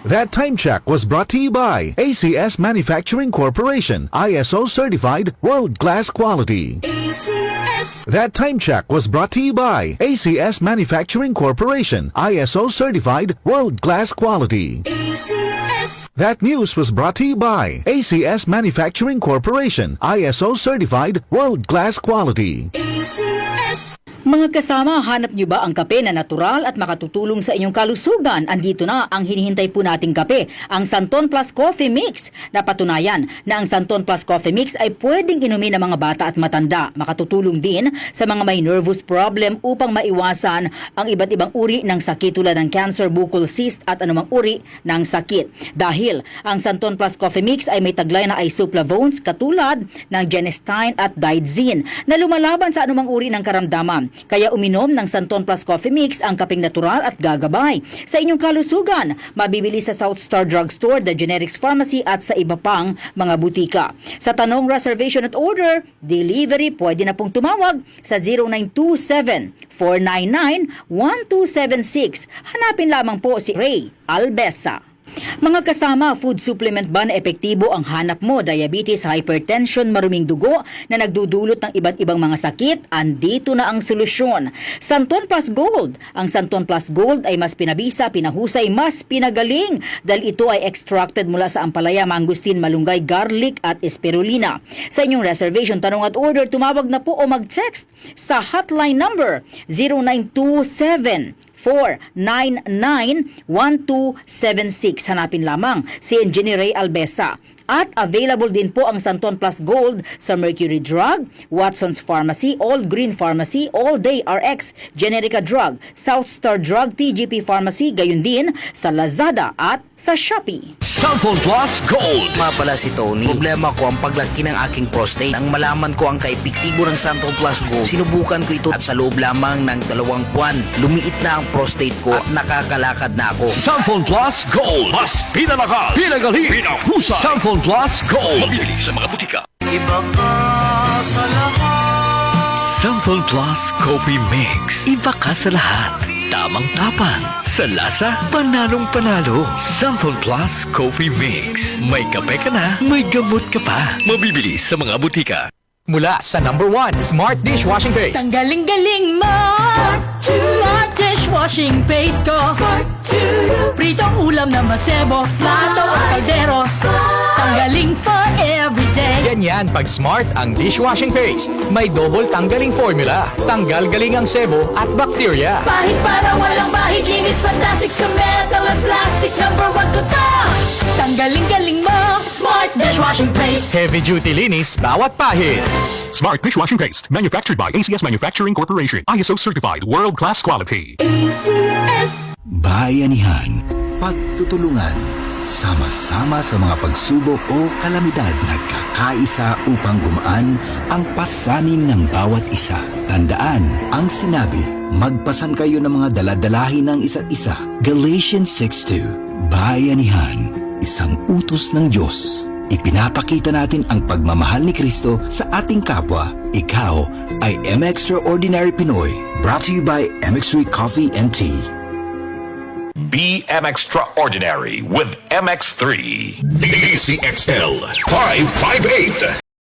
That time check was brought to you by ACS Manufacturing Corporation, ISO certified world-class quality. ACS. That time check was brought to you by ACS Manufacturing Corporation, ISO certified world-class quality. ACS. That news was brought to you by ACS Manufacturing Corporation, ISO certified world-class quality. ACS. Mga kasama, hanap niyo ba ang kape na natural at makatutulong sa inyong kalusugan? Andito na ang hinihintay po nating kape, ang Santon Plus Coffee Mix. Napatunayan na ang Santon Plus Coffee Mix ay pwedeng inumin ng mga bata at matanda. Makatutulong din sa mga may nervous problem upang maiwasan ang iba't ibang uri ng sakit tulad ng cancer, buccal cyst at anumang uri ng sakit. Dahil ang Santon Plus Coffee Mix ay may taglay na isoflavones katulad ng genistein at digoxin na lumalaban sa anumang uri ng karamdaman. Kaya uminom ng Santon Plus Coffee Mix ang kapeng natural at gagabay sa inyong kalusugan. Mabibili sa South Star Drugstore, The Generics Pharmacy at sa iba pang mga butika. Sa tanong reservation at order, delivery, pwede na pong tumawag sa 0927-499-1276. Hanapin lamang po si Ray Albesa. Mga kasama, food supplement ba na epektibo ang hanap mo? Diabetes, hypertension, maruming dugo na nagdudulot ng iba't ibang mga sakit? Andito na ang solusyon. Santon Plus Gold. Ang Santon Plus Gold ay mas pinabisa, pinahusay, mas pinagaling dahil ito ay extracted mula sa ampalaya, mangustin, malunggay, garlic at spirulina. Sa inyong reservation, tanong at order, tumawag na po o mag-text sa hotline number 0927 499-1276. Hanapin lamang si Engineer Ray Albesa. At available din po ang Santon Plus Gold sa Mercury Drug, Watson's Pharmacy, All Green Pharmacy, All Day RX, Generica Drug, South Star Drug, TGP Pharmacy, gayon din sa Lazada at sa Shopee. Santon Plus Gold. Mapala si Tony. Problema ko ang paglaki ng aking prostate. Nang malaman ko ang kaepektibo ng Santon Plus Gold, sinubukan ko ito at sa loob lamang ng 2 buwan, lumiit na ang prostate ko at nakakalakad na ako. Santon Plus Gold. Mas pinalakas, pinagaling, pinahusay. Santon Plus Gold. Mabibili sa mga butika. Iba ka sa lahat. Santon Plus Coffee Mix. Iba ka sa lahat. Tamang tapang. Sa lasa, panalong panalo. Santon Plus Coffee Mix. May kape ka na, may gamot ka pa. Mabibili sa mga butika. Mula sa #1 Smart Dishwashing Paste. Tanggaling-galing mo. Smart dishwashing paste ko. Pritong ulam na masebo. Plato at kaldero. Tanggaling for everyday. Ganyan pag Smart ang dishwashing paste. May double tanggaling formula. Tanggal galing ang sebo at bakterya. Bahid para walang bahid. Linis fantastic sa metal at plastic. #1 ko to. Tanggaling-galing mo. Smart dishwashing paste. Heavy duty linis bawat pahid. Smart Dishwashing Paste, manufactured by ACS Manufacturing Corporation, ISO certified, world-class quality. ACS. Bayanihan, pagtutulungan, sama-sama sa mga pagsubok o kalamidad, nagkakaisa upang gumaan ang pasanin ng bawat isa. Tandaan ang sinabi, magpasan kayo ng mga daladalahin ng isa't isa. Galatians 6:2. Bayanihan, isang utos ng Diyos. Ipinapakita natin ang pagmamahal ni Kristo sa ating kapwa. Ikaw ay M-Extraordinary Pinoy. Brought to you by MX3 Coffee and Tea. Be Extraordinary with MX3. ACXL 558.